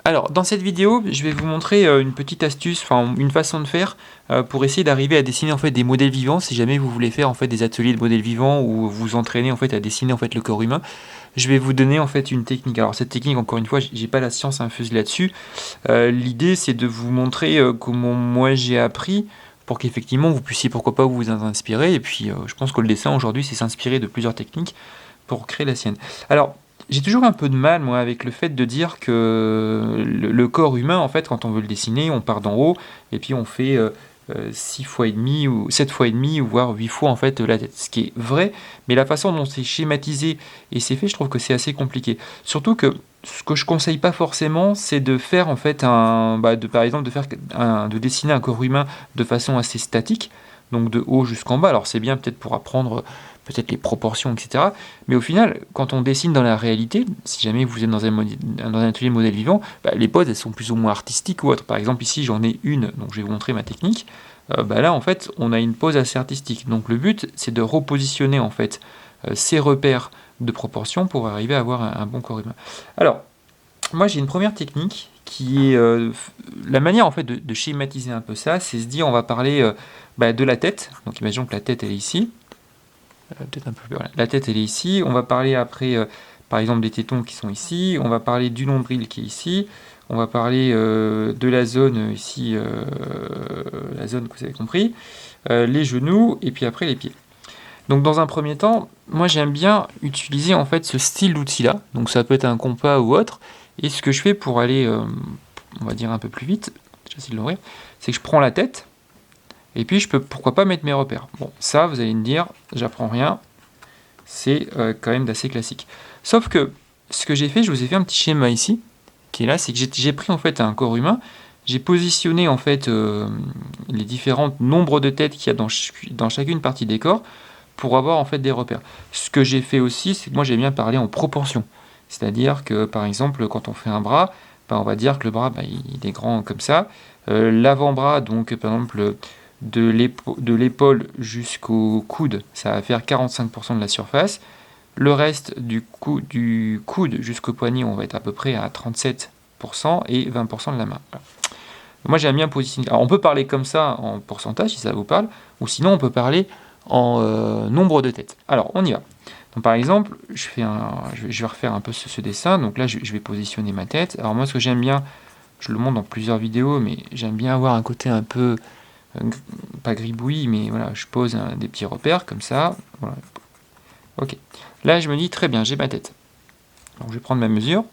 Alors, dans cette vidéo, je vais vous montrer une petite astuce, enfin une façon de faire pour essayer d'arriver à dessiner en fait des modèles vivants. Si jamais vous voulez faire en fait des ateliers de modèles vivants ou vous entraîner en fait à dessiner en fait le corps humain, je vais vous donner en fait une technique. Alors cette technique, encore une fois, j'ai pas la science infuse là-dessus. L'idée, c'est de vous montrer comment moi j'ai appris pour qu'effectivement vous puissiez pourquoi pas vous en inspirer. Et puis, je pense que le dessin aujourd'hui, c'est s'inspirer de plusieurs techniques pour créer la sienne. Alors, j'ai toujours un peu de mal, moi, avec le fait de dire que le corps humain, en fait, quand on veut le dessiner, on part d'en haut, et puis on fait 6 fois et demi, ou 7 fois et demi, ou voire 8 fois, en fait, la tête. Ce qui est vrai, mais la façon dont c'est schématisé et c'est fait, je trouve que c'est assez compliqué. Surtout que ce que je conseille pas forcément, c'est de faire, en fait, par exemple, de dessiner un corps humain de façon assez statique, donc de haut jusqu'en bas. Alors c'est bien peut-être pour apprendre peut-être les proportions, etc. Mais au final, quand on dessine dans la réalité, si jamais vous êtes dans un atelier modèle vivant, les poses, elles sont plus ou moins artistiques ou autres. Par exemple, ici, j'en ai une, donc je vais vous montrer ma technique. Là, en fait, on a une pose assez artistique. Donc le but, c'est de repositionner, en fait, ces repères de proportions pour arriver à avoir un bon corps humain. Alors, moi, j'ai une première technique qui est la manière, en fait, de schématiser un peu ça, c'est se dire, on va parler de la tête. Donc imaginons que la tête, elle est ici. Peut-être un peu plus. Voilà. La tête, elle est ici. On va parler après, par exemple, des tétons qui sont ici. On va parler du nombril qui est ici. On va parler de la zone ici, la zone que vous avez compris, les genoux et puis après les pieds. Donc dans un premier temps, moi j'aime bien utiliser en fait ce style d'outil-là. Donc ça peut être un compas ou autre. Et ce que je fais pour aller, on va dire un peu plus vite, j'essaie de l'ouvrir, c'est que je prends la tête. Et puis je peux pourquoi pas mettre mes repères. Bon, ça vous allez me dire, j'apprends rien, c'est quand même d'assez classique. Sauf que ce que j'ai fait, je vous ai fait un petit schéma ici, qui est là, c'est que j'ai pris en fait un corps humain, j'ai positionné en fait les différents nombres de têtes qu'il y a dans chacune partie des corps pour avoir en fait des repères. Ce que j'ai fait aussi, c'est que moi j'ai bien parlé en proportion. C'est-à-dire que par exemple, quand on fait un bras, on va dire que le bras il est grand comme ça. L'avant-bras, donc par exemple de l'épaule jusqu'au coude, ça va faire 45% de la surface. Le reste du coude jusqu'au poignet, on va être à peu près à 37% et 20% de la main. Voilà. Moi, j'aime bien positionner. Alors, on peut parler comme ça en pourcentage, si ça vous parle, ou sinon, on peut parler en nombre de têtes. Alors, on y va. Donc, par exemple, je vais refaire un peu ce dessin. Donc là, je vais positionner ma tête. Alors, moi, ce que j'aime bien, je le montre dans plusieurs vidéos, mais j'aime bien avoir un côté un peu pas gribouille, mais voilà, je pose des petits repères comme ça. Voilà. Ok. Là, je me dis très bien, j'ai ma tête. Donc, je vais prendre ma mesure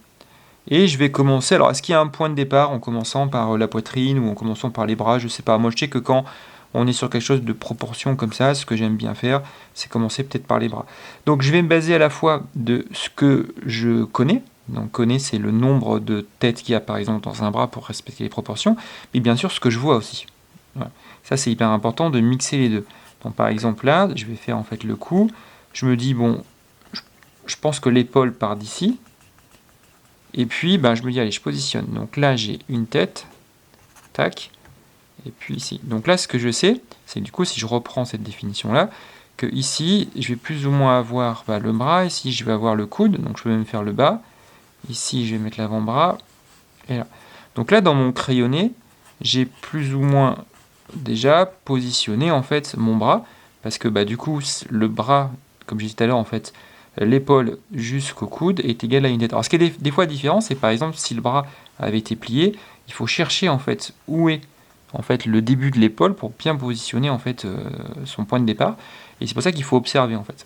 et je vais commencer. Alors, est-ce qu'il y a un point de départ en commençant par la poitrine ou en commençant par les bras? Je sais pas. Moi, je sais que quand on est sur quelque chose de proportion comme ça, ce que j'aime bien faire, c'est commencer peut-être par les bras. Donc, je vais me baser à la fois de ce que je connais. Donc, connais, c'est le nombre de têtes qu'il y a par exemple dans un bras pour respecter les proportions, mais bien sûr ce que je vois aussi. Voilà. Ça, c'est hyper important de mixer les deux. Donc, par exemple, là, je vais faire en fait le cou. Je me dis, bon, je pense que l'épaule part d'ici. Et puis, je me dis, allez, je positionne. Donc là, j'ai une tête. Tac. Et puis ici. Donc là, ce que je sais, c'est du coup, si je reprends cette définition-là, que ici, je vais plus ou moins avoir le bras. Ici, je vais avoir le coude. Donc, je peux même faire le bas. Ici, je vais mettre l'avant-bras. Et là. Donc là, dans mon crayonné, j'ai plus ou moins déjà positionné en fait mon bras, parce que du coup le bras, comme je disais tout à l'heure, en fait l'épaule jusqu'au coude est égal à une tête. Alors ce qui est des fois différent, c'est par exemple si le bras avait été plié, il faut chercher en fait où est en fait le début de l'épaule pour bien positionner en fait son point de départ, et c'est pour ça qu'il faut observer en fait,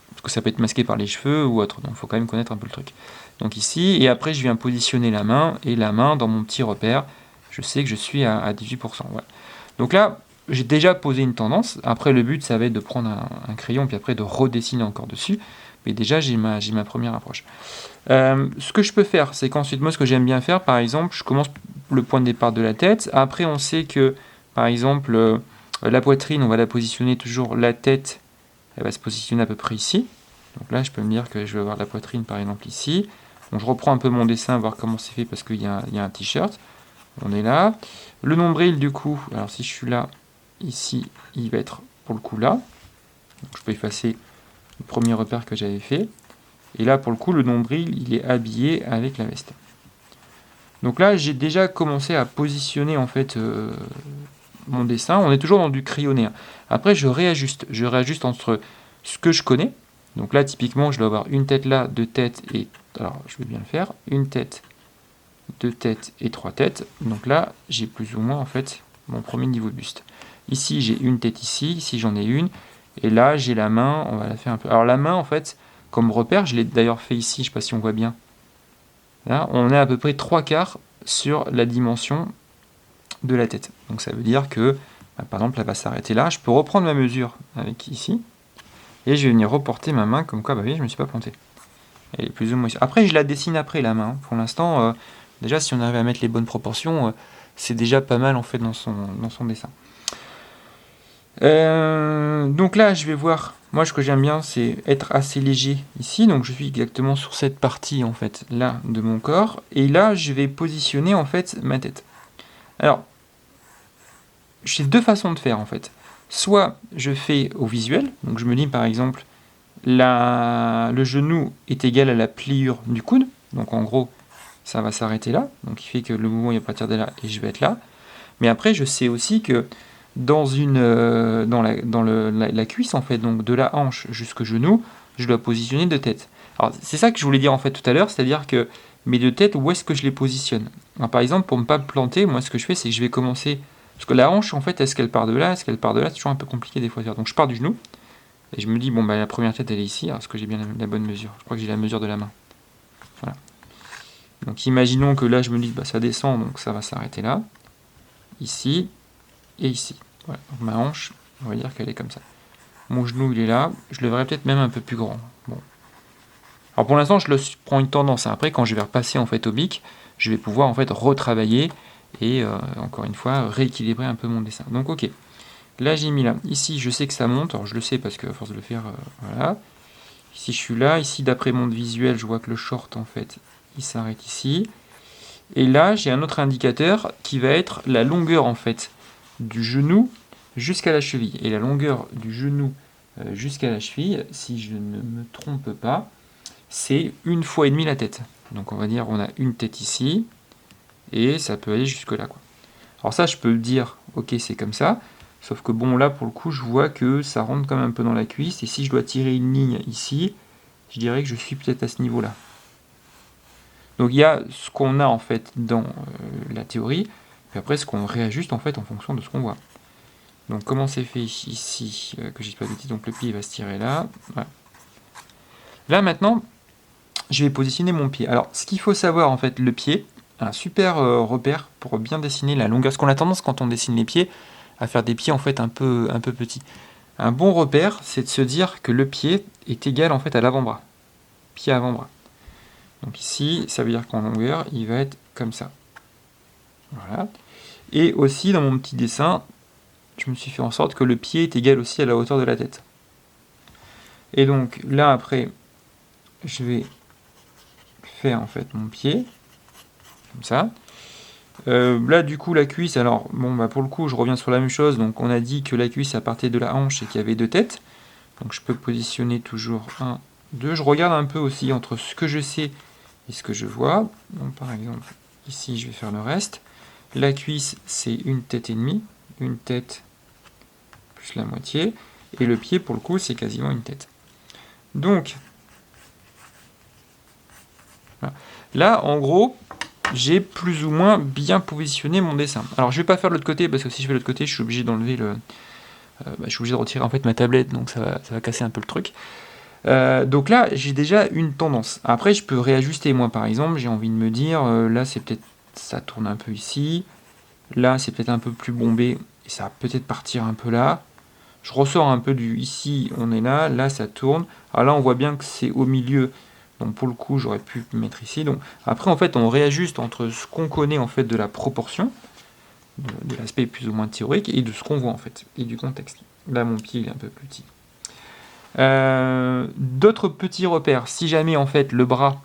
parce que ça peut être masqué par les cheveux ou autre, donc il faut quand même connaître un peu le truc. Donc ici, et après je viens positionner la main, et la main dans mon petit repère, je sais que je suis à 18%. Voilà. Donc là, j'ai déjà posé une tendance. Après, le but, ça va être de prendre un crayon, puis après de redessiner encore dessus. Mais déjà, j'ai ma première approche. Ce que je peux faire, c'est qu'ensuite, moi, ce que j'aime bien faire, par exemple, je commence le point de départ de la tête. Après, on sait que, par exemple, la poitrine, on va la positionner toujours, la tête, elle va se positionner à peu près ici. Donc là, je peux me dire que je vais avoir la poitrine, par exemple, ici. Donc, je reprends un peu mon dessin, voir comment c'est fait, parce qu'il y a un t-shirt. On est là. Le nombril, du coup, alors si je suis là, ici, il va être pour le coup là. Donc, je peux effacer le premier repère que j'avais fait. Et là, pour le coup, le nombril, il est habillé avec la veste. Donc là, j'ai déjà commencé à positionner en fait mon dessin. On est toujours dans du crayonné, hein. Après, je réajuste. Je réajuste entre ce que je connais. Donc là, typiquement, je dois avoir une tête là, deux têtes et... Alors, je vais bien le faire. Une tête, deux têtes et trois têtes. Donc là, j'ai plus ou moins en fait mon premier niveau de buste. Ici, j'ai une tête ici. Ici, j'en ai une. Et là, j'ai la main. On va la faire un peu. Alors la main, en fait, comme repère, je l'ai d'ailleurs fait ici. Je ne sais pas si on voit bien. Là, on est à peu près 3/4 sur la dimension de la tête. Donc ça veut dire que, par exemple, elle va s'arrêter là. Je peux reprendre ma mesure avec ici. Et je vais venir reporter ma main comme quoi, bah oui, je ne me suis pas planté. Elle est plus ou moins ici. Après, je la dessine après, la main, hein. Pour l'instant, déjà, si on arrive à mettre les bonnes proportions, c'est déjà pas mal, en fait, dans son dessin. Donc là, je vais voir... Moi, ce que j'aime bien, c'est être assez léger ici. Donc, je suis exactement sur cette partie, en fait, là, de mon corps. Et là, je vais positionner, en fait, ma tête. Alors, j'ai deux façons de faire, en fait. Soit je fais au visuel. Donc, je me dis, par exemple, le genou est égal à la pliure du coude. Donc, en gros, ça va s'arrêter là. Donc, il fait que le mouvement, il va partir de là et je vais être là. Mais après, je sais aussi que dans la cuisse, en fait, donc de la hanche jusqu'au genou, je dois positionner deux têtes. Alors, c'est ça que je voulais dire, en fait, tout à l'heure, c'est-à-dire que mes deux têtes, où est-ce que je les positionne? Alors, par exemple, pour ne pas me planter, moi, ce que je fais, c'est que je vais commencer... Parce que la hanche, en fait, est-ce qu'elle part de là? Est-ce qu'elle part de là? C'est toujours un peu compliqué des fois à faire. Donc, je pars du genou, et je me dis, bon, bah, la première tête, elle est ici. Alors, est-ce que j'ai bien la bonne mesure? Je crois que j'ai la mesure de la main. Voilà. Donc, imaginons que là, je me dis, bah, ça descend, donc ça va s'arrêter là. Ici et ici. Voilà. Donc ma hanche, on va dire qu'elle est comme ça. Mon genou, il est là. Je le verrai peut-être même un peu plus grand. Bon. Alors pour l'instant, prends une tendance. Après, quand je vais repasser en fait au bic, je vais pouvoir en fait retravailler et encore une fois rééquilibrer un peu mon dessin. Donc ok. Là, j'ai mis là. Ici, je sais que ça monte. Alors je le sais parce que à force de le faire, voilà. Ici, je suis là. Ici, d'après mon visuel, je vois que le short en fait, il s'arrête ici. Et là, j'ai un autre indicateur qui va être la longueur en fait du genou jusqu'à la cheville. Et la longueur du genou jusqu'à la cheville, si je ne me trompe pas, c'est 1,5 fois la tête. Donc on va dire on a une tête ici, et ça peut aller jusque là, quoi. Alors ça, je peux dire, ok, c'est comme ça, sauf que bon, là, pour le coup, je vois que ça rentre quand même un peu dans la cuisse, et si je dois tirer une ligne ici, je dirais que je suis peut-être à ce niveau-là. Donc il y a ce qu'on a en fait dans la théorie, puis après ce qu'on réajuste en fait en fonction de ce qu'on voit. Donc comment c'est fait ici, que j'ai pas de bêtises, donc le pied va se tirer là. Voilà. Là maintenant, je vais positionner mon pied. Alors ce qu'il faut savoir en fait, le pied, un super repère pour bien dessiner la longueur. Parce qu'on a tendance quand on dessine les pieds à faire des pieds en fait un peu petits. Un bon repère, c'est de se dire que le pied est égal en fait à l'avant-bras. Pied avant-bras. Donc ici, ça veut dire qu'en longueur, il va être comme ça. Voilà. Et aussi, dans mon petit dessin, je me suis fait en sorte que le pied est égal aussi à la hauteur de la tête. Et donc, là, après, je vais faire en fait mon pied, comme ça. Là, du coup, la cuisse, alors, bon, bah, pour le coup, je reviens sur la même chose. Donc, on a dit que la cuisse, à partir de la hanche, et qu'il y avait deux têtes. Donc, je peux positionner toujours 1, 2. Je regarde un peu aussi entre ce que je sais et ce que je vois. Donc, par exemple, ici, je vais faire le reste. La cuisse, c'est une tête et demie. Une tête plus la moitié. Et le pied, pour le coup, c'est quasiment une tête. Donc, voilà. Là, en gros, j'ai plus ou moins bien positionné mon dessin. Alors, je ne vais pas faire de l'autre côté, parce que si je fais de l'autre côté, je suis obligé d'enlever le... je suis obligé de retirer en fait ma tablette, donc ça va casser un peu le truc. Donc là, j'ai déjà une tendance. Après, je peux réajuster. Moi, par exemple, j'ai envie de me dire, là, c'est peut-être... ça tourne un peu ici. Là, c'est peut-être un peu plus bombé, et ça va peut-être partir un peu là. Je ressors un peu du ici, on est là, là ça tourne. Alors là, on voit bien que c'est au milieu. Donc pour le coup, j'aurais pu me mettre ici. Donc après, en fait, on réajuste entre ce qu'on connaît en fait de la proportion, de l'aspect plus ou moins théorique, et de ce qu'on voit en fait, et du contexte. Là, mon pied il est un peu plus petit. D'autres petits repères. Si jamais en fait le bras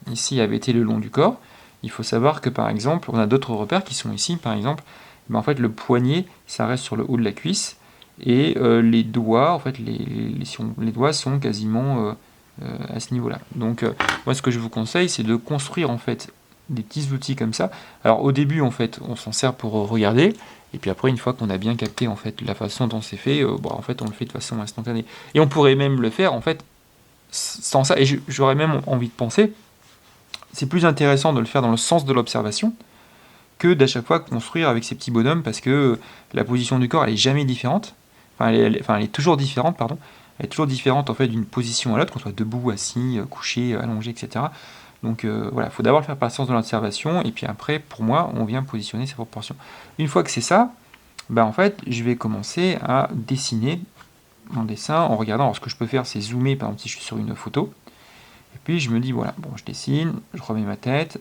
ici avait été le long du corps, il faut savoir que par exemple, on a d'autres repères qui sont ici. Par exemple, en fait, le poignet, ça reste sur le haut de la cuisse. Et les doigts, en fait, les doigts sont quasiment à ce niveau-là. Donc, moi, ce que je vous conseille, c'est de construire en fait des petits outils comme ça. Alors au début, en fait, on s'en sert pour regarder, et puis après, une fois qu'on a bien capté en fait la façon dont c'est fait, en fait, on le fait de façon instantanée. Et on pourrait même le faire en fait sans ça. Et j'aurais même envie de penser, c'est plus intéressant de le faire dans le sens de l'observation que d'à chaque fois construire avec ces petits bonhommes, parce que la position du corps, elle est jamais différente. Enfin, elle est toujours différente, pardon. Elle est toujours différente en fait d'une position à l'autre, qu'on soit debout, assis, couché, allongé, etc. Donc voilà, il faut d'abord le faire par le sens de l'observation, et puis après, pour moi, on vient positionner ses proportions. Une fois que c'est ça, en fait, je vais commencer à dessiner mon dessin en regardant. Alors ce que je peux faire, c'est zoomer, par exemple, si je suis sur une photo. Et puis je me dis, voilà, bon, je dessine, je remets ma tête.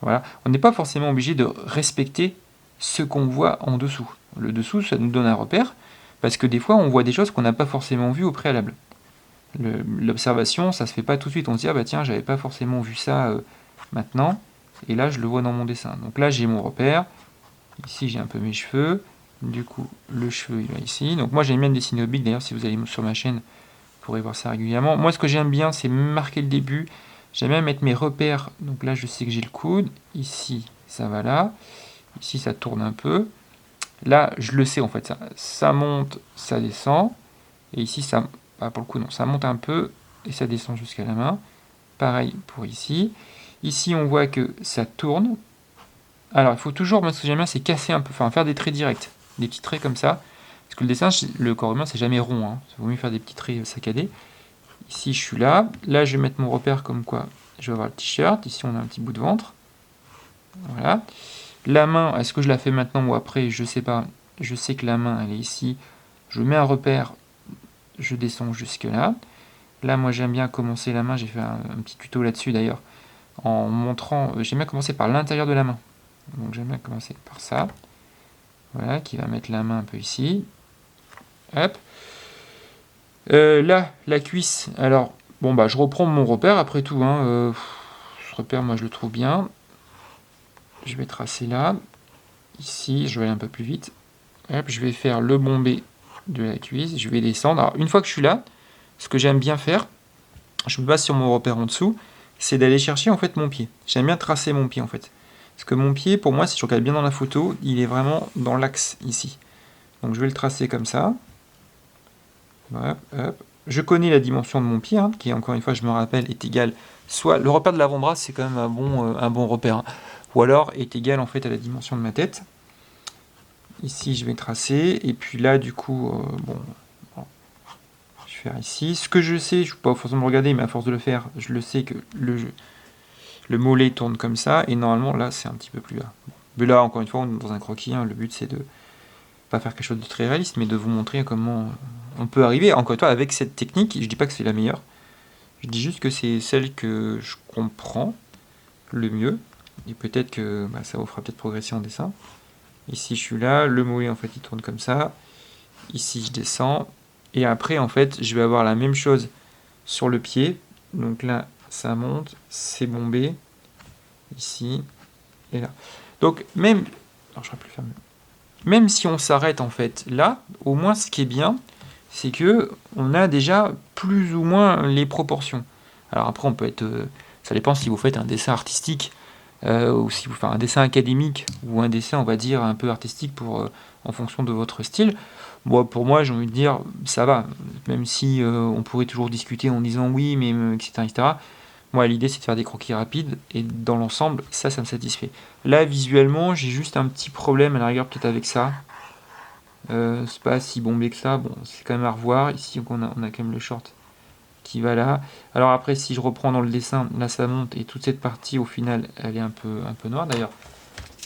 Voilà. On n'est pas forcément obligé de respecter ce qu'on voit en dessous. Le dessous, ça nous donne un repère, parce que des fois, on voit des choses qu'on n'a pas forcément vues au préalable. L'observation, ça se fait pas tout de suite. On se dit, ah bah tiens, j'avais pas forcément vu ça maintenant, et là, je le vois dans mon dessin. Donc là, j'ai mon repère. Ici, j'ai un peu mes cheveux. Du coup, le cheveu, il va ici. Donc moi, j'aime bien dessiner au bic. D'ailleurs, si vous allez sur ma chaîne, vous pourrez voir ça régulièrement. Moi, ce que j'aime bien, c'est marquer le début. J'aime bien mettre mes repères. Donc là, je sais que j'ai le coude. Ici, ça va là. Ici, ça tourne un peu. Là, je le sais, en fait. Ça monte, ça descend. Et ici, ça... Ah, pour le coup, non. Ça monte un peu et ça descend jusqu'à la main. Pareil pour ici. Ici, on voit que ça tourne. Alors, il faut toujours, moi, ce que j'aime bien, c'est casser un peu, enfin, faire des traits directs. Des petits traits comme ça. Parce que le dessin, le corps humain, c'est jamais rond. Hein. Il vaut mieux faire des petits traits saccadés. Ici, je suis là. Là, je vais mettre mon repère comme quoi je vais avoir le t-shirt. Ici, on a un petit bout de ventre. Voilà. La main, est-ce que je la fais maintenant ou après? Je sais pas. Je sais que la main, elle est ici. Je mets un repère. Je descends jusque là. Là, moi, j'aime bien commencer la main. J'ai fait un petit tuto là-dessus, d'ailleurs. En montrant... j'aime bien commencer par l'intérieur de la main. Donc, j'aime bien commencer par ça. Voilà, qui va mettre la main un peu ici. Hop. Là, la cuisse. Alors, bon, je reprends mon repère après tout. Hein, ce repère, moi, je le trouve bien. Je vais tracer là. Ici, je vais aller un peu plus vite. Hop, je vais faire le bombé de la cuisse. Je vais descendre. Alors, une fois que je suis là, ce que j'aime bien faire, je me base sur mon repère en dessous, c'est d'aller chercher en fait mon pied. J'aime bien tracer mon pied en fait. Parce que mon pied, pour moi, si je regarde bien dans la photo, il est vraiment dans l'axe ici. Donc je vais le tracer comme ça. Hop, hop. Je connais la dimension de mon pied, hein, qui encore une fois, je me rappelle, est égal. Soit le repère de l'avant-bras, c'est quand même un bon repère. Hein. Ou alors est égal en fait à la dimension de ma tête. Ici, je vais tracer. Et puis là, du coup, je vais faire ici. Ce que je sais, je ne peux pas forcément le regarder, mais à force de le faire, je le sais que le mollet tourne comme ça. Et normalement, là, c'est un petit peu plus bas. Mais là, encore une fois, on est dans un croquis. Hein, le but, c'est de pas faire quelque chose de très réaliste, mais de vous montrer comment on peut arriver. Encore une fois, avec cette technique, je dis pas que c'est la meilleure. Je dis juste que c'est celle que je comprends le mieux. Et peut-être que ça vous fera peut-être progresser en dessin. Ici, je suis là. Le mollet, en fait, il tourne comme ça. Ici, je descends. Et après, en fait, je vais avoir la même chose sur le pied. Donc là, ça monte. C'est bombé. Ici. Et là. Donc, même... Alors, je serai plus fermé. Même si on s'arrête, en fait, là, au moins, ce qui est bien, c'est que on a déjà plus ou moins les proportions. Alors après, on peut être... ça dépend si vous faites un dessin artistique ou si vous faites un dessin académique ou un dessin, on va dire, un peu artistique en fonction de votre style. Bon, pour moi, j'ai envie de dire, ça va. Même si on pourrait toujours discuter en disant oui, mais etc., etc. Moi, l'idée, c'est de faire des croquis rapides et dans l'ensemble, ça me satisfait. Là, visuellement, j'ai juste un petit problème à la rigueur peut-être avec ça. C'est pas si bombé que ça. Bon, c'est quand même à revoir. Ici, on a quand même le short qui va là. Alors après, si je reprends dans le dessin, là ça monte et toute cette partie au final, elle est un peu noire. D'ailleurs,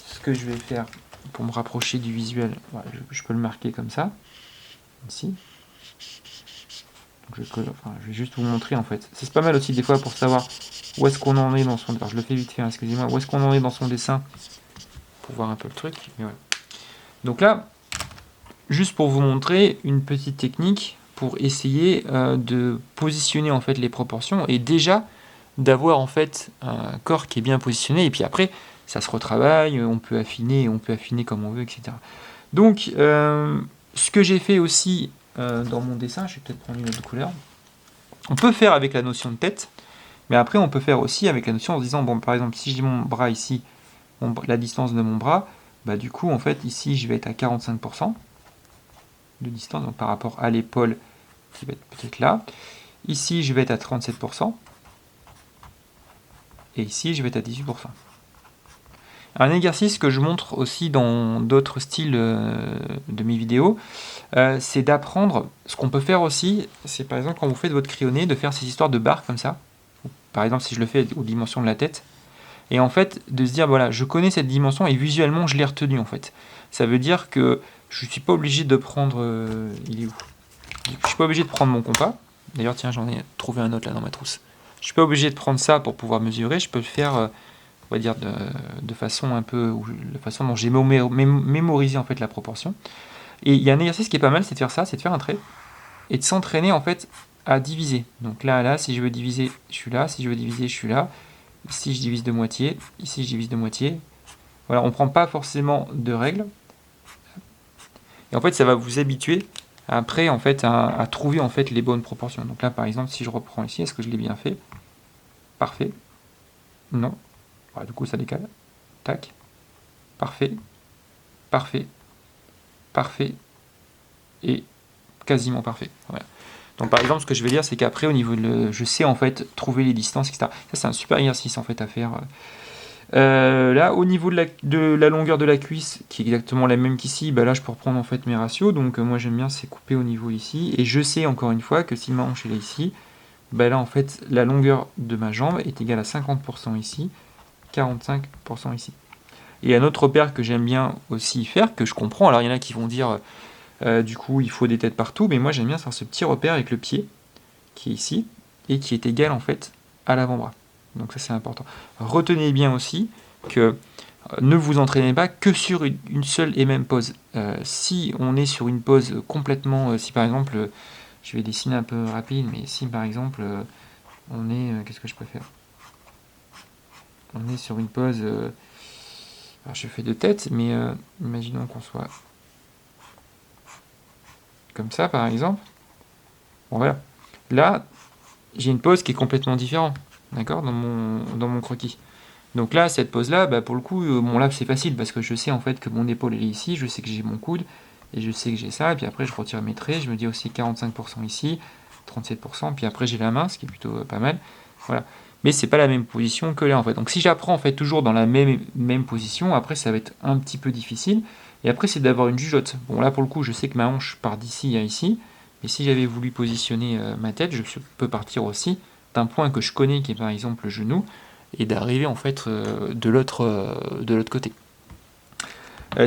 ce que je vais faire pour me rapprocher du visuel, voilà, je peux le marquer comme ça, ici. Donc je vais juste vous montrer en fait. C'est pas mal aussi des fois pour savoir où est-ce qu'on en est dans son... Alors je le fais vite fait, hein, excusez-moi. Où est-ce qu'on en est dans son dessin pour voir un peu le truc. Et voilà. Donc là, juste pour vous montrer une petite technique pour essayer de positionner en fait les proportions et déjà d'avoir en fait un corps qui est bien positionné et puis après ça se retravaille, on peut affiner comme on veut, etc. Donc ce que j'ai fait aussi dans mon dessin, je vais peut-être prendre une autre couleur, on peut faire avec la notion de tête, Mais après, on peut faire aussi avec la notion en se disant, bon, par exemple, si j'ai mon bras ici, la distance de mon bras, bah, du coup, en fait, ici, je vais être à 45% de distance, donc par rapport à l'épaule qui va être peut-être là. Ici, je vais être à 37%. Et ici, je vais être à 18%. Un exercice que je montre aussi dans d'autres styles de mes vidéos, c'est d'apprendre, ce qu'on peut faire aussi, c'est par exemple quand vous faites votre crayonné, de faire ces histoires de barres comme ça. Par exemple, si je le fais aux dimensions de la tête. Et en fait, de se dire, voilà, je connais cette dimension et visuellement, je l'ai retenue en fait. Ça veut dire que je ne suis pas obligé de prendre... il est où? Je suis pas obligé de prendre mon compas. D'ailleurs, tiens, j'en ai trouvé un autre là dans ma trousse. Je suis pas obligé de prendre ça pour pouvoir mesurer. Je peux le faire, on va dire, de façon un peu, la façon dont j'ai mémorisé en fait la proportion. Et il y a un exercice qui est pas mal, c'est de faire ça, c'est de faire un trait et de s'entraîner en fait à diviser. Donc là, si je veux diviser, je suis là. Si je veux diviser, je suis là. Ici, je divise de moitié. Ici, je divise de moitié. Voilà, on prend pas forcément de règles. Et en fait, ça va vous habituer après en fait à trouver en fait les bonnes proportions. Donc là, par exemple, si je reprends ici, est-ce que je l'ai bien fait? Parfait. Non. Voilà, du coup, ça décale. Tac. Parfait. Parfait. Parfait. Et quasiment parfait. Voilà. Donc par exemple, ce que je vais dire, c'est qu'après, au niveau je sais en fait trouver les distances, etc. Ça, c'est un super exercice en fait à faire. Là, au niveau de la longueur de la cuisse, qui est exactement la même qu'ici, bah là, je peux reprendre en fait mes ratios. Donc moi, j'aime bien, c'est couper au niveau ici. Et je sais encore une fois que si ma hanche est là ici, bah là, en fait, la longueur de ma jambe est égale à 50% ici, 45% ici. Et un autre repère que j'aime bien aussi faire, que je comprends, alors il y en a qui vont dire, du coup, il faut des têtes partout, mais moi, j'aime bien faire ce petit repère avec le pied, qui est ici, et qui est égal, en fait, à l'avant-bras. Donc ça, c'est important. Retenez bien aussi que ne vous entraînez pas que sur une seule et même pose. Si on est sur une pose complètement... si par exemple, je vais dessiner un peu rapide, mais si par exemple, on est... qu'est-ce que je peux faire? On est sur une pose... alors je fais de tête, mais imaginons qu'on soit comme ça, par exemple. Bon, voilà. Là, j'ai une pose qui est complètement différente, d'accord, dans mon croquis. Donc là, cette pose-là, bah, pour le coup, bon là c'est facile parce que je sais en fait que mon épaule elle est ici, je sais que j'ai mon coude, et je sais que j'ai ça, et puis après je retire mes traits, je me dis aussi 45% ici, 37%, puis après j'ai la main, ce qui est plutôt pas mal. Voilà. Mais c'est pas la même position que là en fait. Donc si j'apprends en fait toujours dans la même position, après ça va être un petit peu difficile. Et après c'est d'avoir une jugeote. Bon là pour le coup je sais que ma hanche part d'ici à ici, mais si j'avais voulu positionner ma tête, je peux partir aussi d'un point que je connais qui est par exemple le genou, et d'arriver en fait de l'autre côté.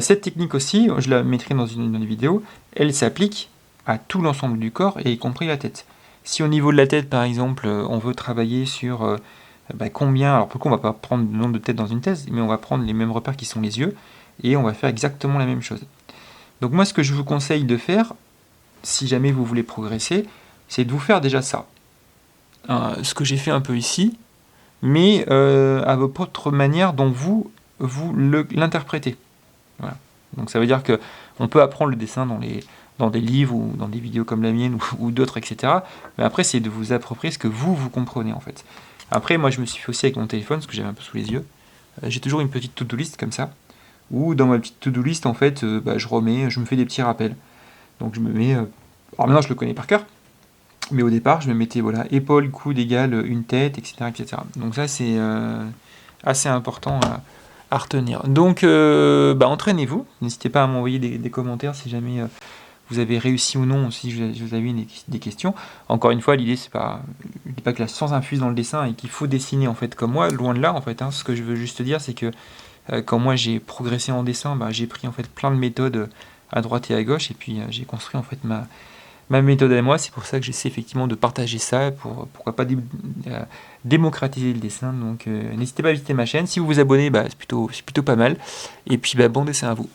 Cette technique aussi, je la mettrai dans une vidéo, elle s'applique à tout l'ensemble du corps et y compris la tête. Si au niveau de la tête par exemple on veut travailler sur combien, alors pourquoi on va pas prendre le nombre de têtes dans une thèse, mais on va prendre les mêmes repères qui sont les yeux et on va faire exactement la même chose. Donc moi ce que je vous conseille de faire, si jamais vous voulez progresser, c'est de vous faire déjà ça. Ce que j'ai fait un peu ici, mais à votre manière dont vous l'interprétez. Voilà. Donc ça veut dire que on peut apprendre le dessin dans des livres ou dans des vidéos comme la mienne ou d'autres, etc. Mais après, c'est de vous approprier ce que vous comprenez en fait. Après, moi, je me suis fait aussi avec mon téléphone, ce que j'avais un peu sous les yeux. J'ai toujours une petite to-do list comme ça, où dans ma petite to-do list, en fait, je me fais des petits rappels. Donc je me mets... alors maintenant, je le connais par cœur, mais au départ, je me mettais, voilà, épaule, coude égale une tête, etc. etc. Donc ça, c'est assez important à retenir. Donc, entraînez-vous. N'hésitez pas à m'envoyer des commentaires si jamais vous avez réussi ou non, si vous avez des questions. Encore une fois, l'idée, c'est pas, je dis pas que la science infuse dans le dessin et qu'il faut dessiner en fait comme moi, loin de là, en fait. Hein. Ce que je veux juste dire, c'est que quand moi j'ai progressé en dessin, j'ai pris en fait plein de méthodes à droite et à gauche, et puis j'ai construit en fait ma méthode à moi. C'est pour ça que j'essaie effectivement de partager ça, pourquoi pas démocratiser le dessin. Donc n'hésitez pas à visiter ma chaîne. Si vous vous abonnez, c'est plutôt pas mal. Et puis bon dessin à vous.